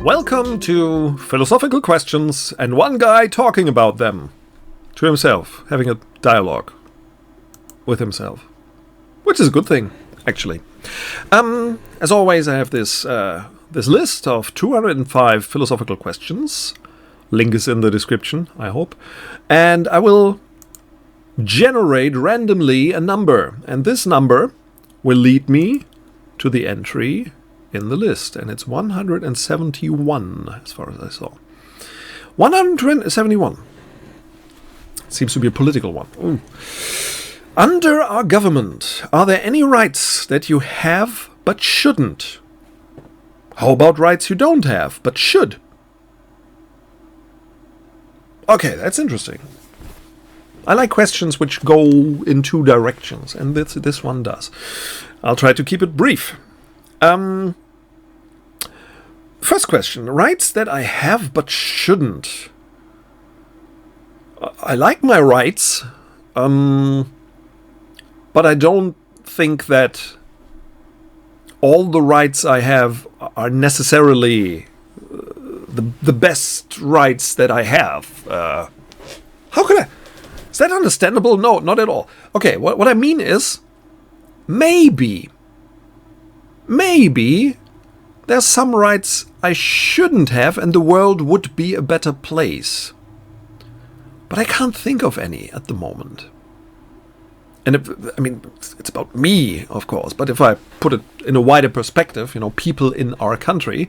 Welcome to Philosophical Questions and one guy talking about them to himself, having a dialogue with himself, which is a good thing, actually. As always, I have this list of 205 philosophical questions. Link is in the description, I hope. And I will generate randomly a number, and this number will lead me to the entry in the list, and it's 171 as far as I saw. 171 seems to be a political one. Ooh. Under our government, are there any rights that you have but shouldn't? How about rights you don't have but should? Okay, that's interesting. I like questions which go in two directions, and this one does. I'll try to keep it brief. First question, rights that I have but shouldn't. I like my rights, but I don't think that all the rights I have are necessarily the best rights that I have. How could I? Is that understandable? No, not at all. Okay, what I mean is, maybe there's some rights I shouldn't have and the world would be a better place. But I can't think of any at the moment. And it's about me, of course, but if I put it in a wider perspective, people in our country,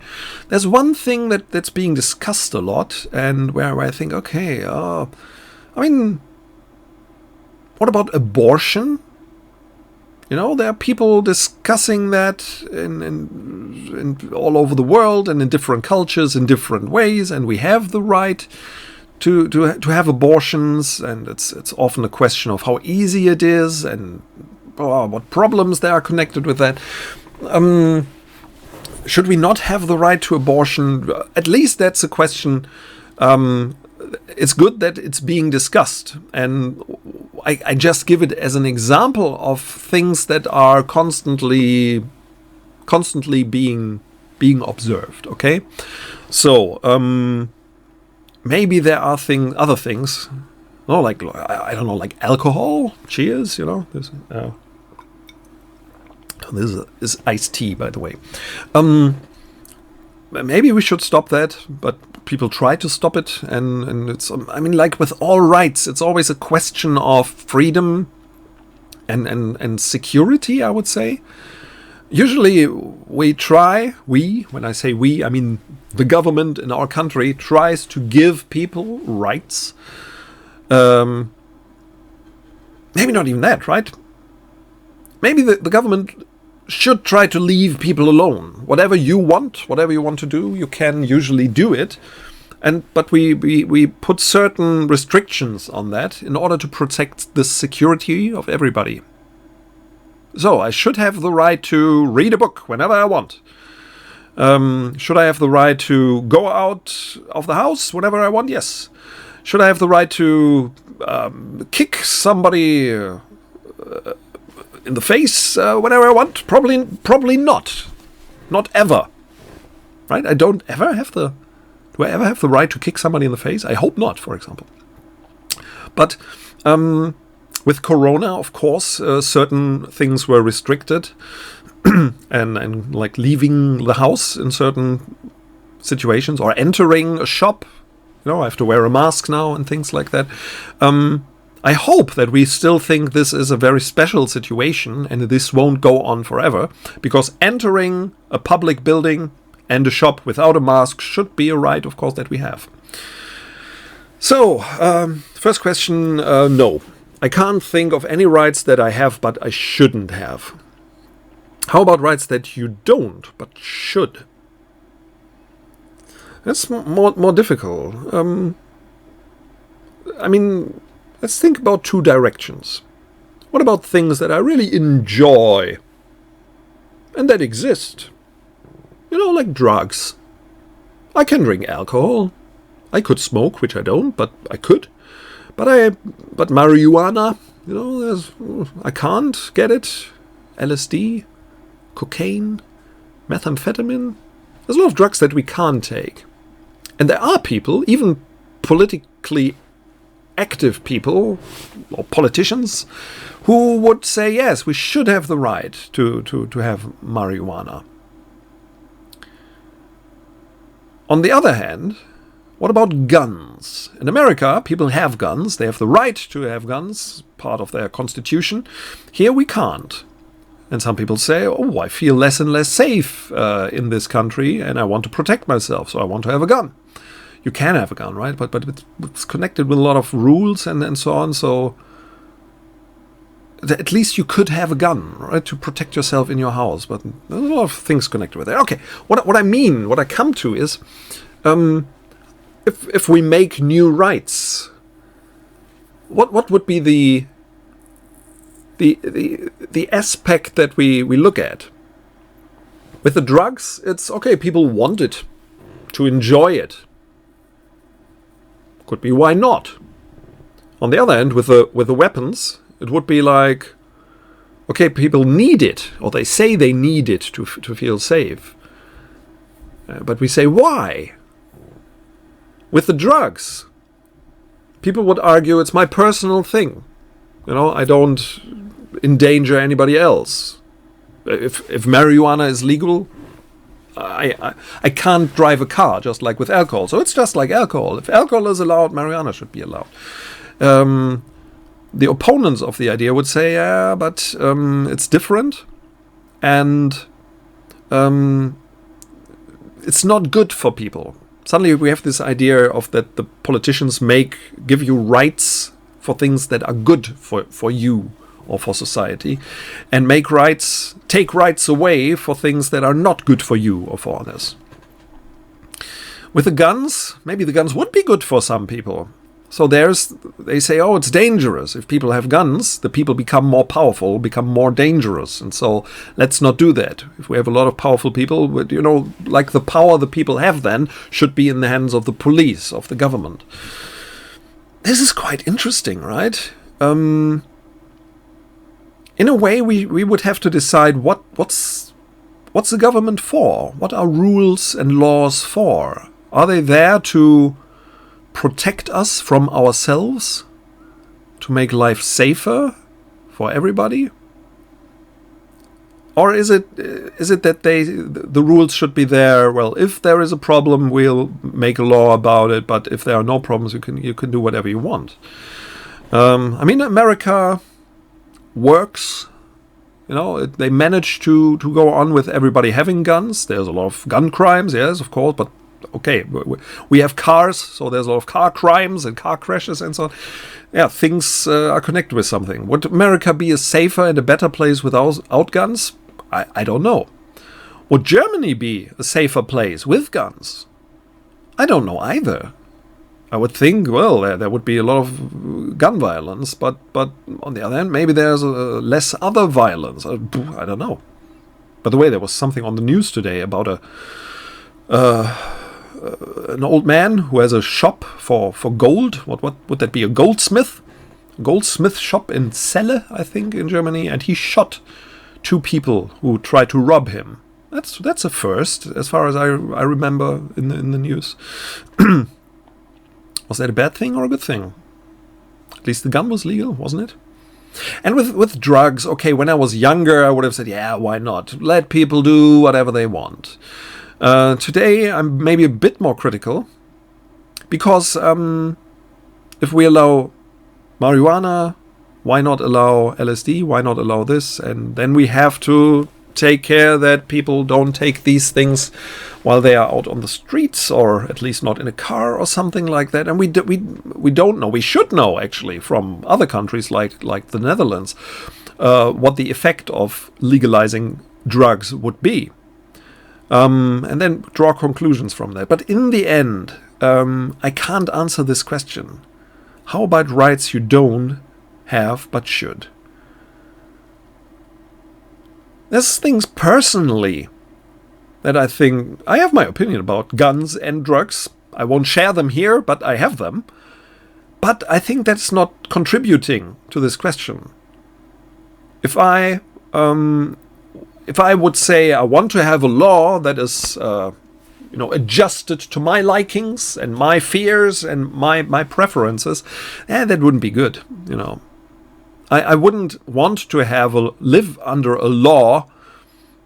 there's one thing that's being discussed a lot, and where I think, okay, what about abortion? There are people discussing that in all over the world and in different cultures in different ways, and we have the right to have abortions, and it's often a question of how easy it is and what problems there are connected with that. Should we not have the right to abortion? At least that's a question. It's good that it's being discussed, and I just give it as an example of things that are constantly being observed. Okay, so maybe there are other things, like I don't know, like alcohol. Cheers, this is iced tea, by the way. Maybe we should stop that, but people try to stop it, and it's, like with all rights, it's always a question of freedom and security, I would say. Usually when I say we, I mean the government in our country tries to give people rights. Maybe not even that, right? Maybe the government should try to leave people alone. Whatever you want to do, you can usually do it. But we put certain restrictions on that in order to protect the security of everybody. So I should have the right to read a book whenever I want. Should I have the right to go out of the house whenever I want? Yes. Should I have the right to kick somebody in the face whenever I want? Probably not. Not ever. Right? Do I ever have the right to kick somebody in the face? I hope not, for example. But with Corona, of course, certain things were restricted, and like leaving the house in certain situations or entering a shop. I have to wear a mask now and things like that. I hope that we still think this is a very special situation and this won't go on forever, because entering a public building and a shop without a mask should be a right, of course, that we have. So, first question, no. I can't think of any rights that I have but I shouldn't have. How about rights that you don't but should? That's more difficult. Let's think about two directions. What about things that I really enjoy and that exist? Like drugs. I can drink alcohol. I could smoke, which I don't, but I could. But marijuana, I can't get it. LSD, cocaine, methamphetamine. There's a lot of drugs that we can't take. And there are people, even politically active people or politicians, who would say, yes, we should have the right to have marijuana. On the other hand, what about guns? In America, people have guns. They have the right to have guns, part of their constitution. Here we can't. And some people say, oh, I feel less and less safe in this country, and I want to protect myself, so I want to have a gun. You can have a gun, right? But it's connected with a lot of rules and so on, so at least you could have a gun, right, to protect yourself in your house. But there's a lot of things connected with it. Okay, what I come to is, if we make new rights, what would be the aspect that we look at? With the drugs, it's okay, people want it, to enjoy it. Could be, why not? On the other hand, with the weapons, it would be like, okay, people need it, or they say they need it to feel safe. But we say, why? With the drugs, people would argue it's my personal thing. You know, I don't endanger anybody else. If marijuana is legal, I can't drive a car, just like with alcohol. So it's just like alcohol. If alcohol is allowed, marijuana should be allowed. The opponents of the idea would say, yeah, but it's different, and it's not good for people. Suddenly we have this idea of that the politicians give you rights for things that are good for you or for society, and take rights away for things that are not good for you or for others. With the guns, maybe the guns would be good for some people. So they say, oh, it's dangerous. If people have guns, the people become more powerful, become more dangerous. And so let's not do that. If we have a lot of powerful people, like the power the people have then should be in the hands of the police, of the government. This is quite interesting, right? In a way, we would have to decide what's the government for? What are rules and laws for? Are they there to protect us from ourselves? To make life safer for everybody? Or is it that the rules should be there? Well, if there is a problem, we'll make a law about it. But if there are no problems, you can do whatever you want. America works. They manage to go on with everybody having guns. There's a lot of gun crimes, yes, of course, but okay, we have cars, so there's a lot of car crimes and car crashes and so on. Yeah, things are connected with something. Would America be a safer and a better place without guns? I don't know. Would Germany be a safer place with guns? I don't know either. I would think, well, there would be a lot of gun violence, but on the other hand, maybe there's less other violence. I don't know. By the way, there was something on the news today about an old man who has a shop for gold. What would that be? A goldsmith? A goldsmith shop in Celle, I think, in Germany, and he shot 2 people who tried to rob him. That's a first, as far as I remember in the news. Was that a bad thing or a good thing? At least the gun was legal, wasn't it? And with drugs, okay, when I was younger, I would have said, yeah, why not? Let people do whatever they want. Today, I'm maybe a bit more critical, because if we allow marijuana, why not allow LSD? Why not allow this? And then we have to take care that people don't take these things while they are out on the streets, or at least not in a car or something like that. And we don't know. We should know, actually, from other countries like the Netherlands, what the effect of legalizing drugs would be. And then draw conclusions from that. But in the end, I can't answer this question. How about rights you don't have but should? There's things personally that I think, I have my opinion about guns and drugs. I won't share them here, but I have them. But I think that's not contributing to this question. If I would say I want to have a law that is adjusted to my likings and my fears and my preferences, that wouldn't be good. I wouldn't want to live under a law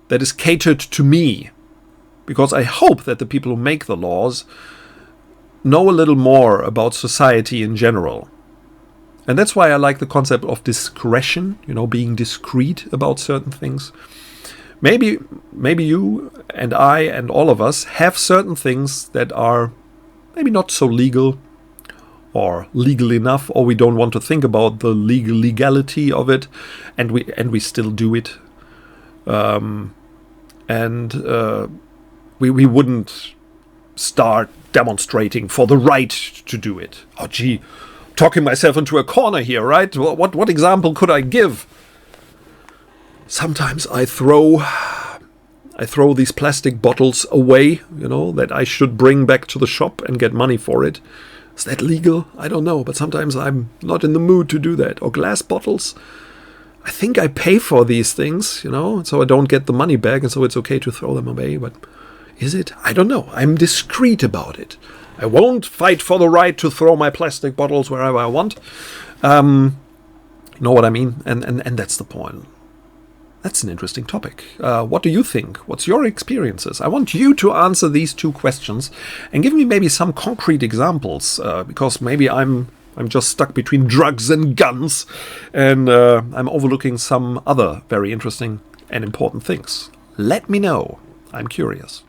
that is catered to me, because I hope that the people who make the laws know a little more about society in general. And that's why I like the concept of discretion, being discreet about certain things. Maybe you and I and all of us have certain things that are maybe not so legal or legal enough, or we don't want to think about the legality of it, and we still do it. We wouldn't start demonstrating for the right to do it. Oh, gee, talking myself into a corner here, right? What example could I give? Sometimes I throw these plastic bottles away, that I should bring back to the shop and get money for it. Is that legal? I don't know, but sometimes I'm not in the mood to do that. Or glass bottles. I think I pay for these things, so I don't get the money back, and so it's okay to throw them away, but is it? I don't know. I'm discreet about it. I won't fight for the right to throw my plastic bottles wherever I want. You know what I mean? And that's the point. That's an interesting topic. What do you think? What's your experiences? I want you to answer these two questions and give me maybe some concrete examples, because maybe I'm just stuck between drugs and guns, and I'm overlooking some other very interesting and important things. Let me know. I'm curious.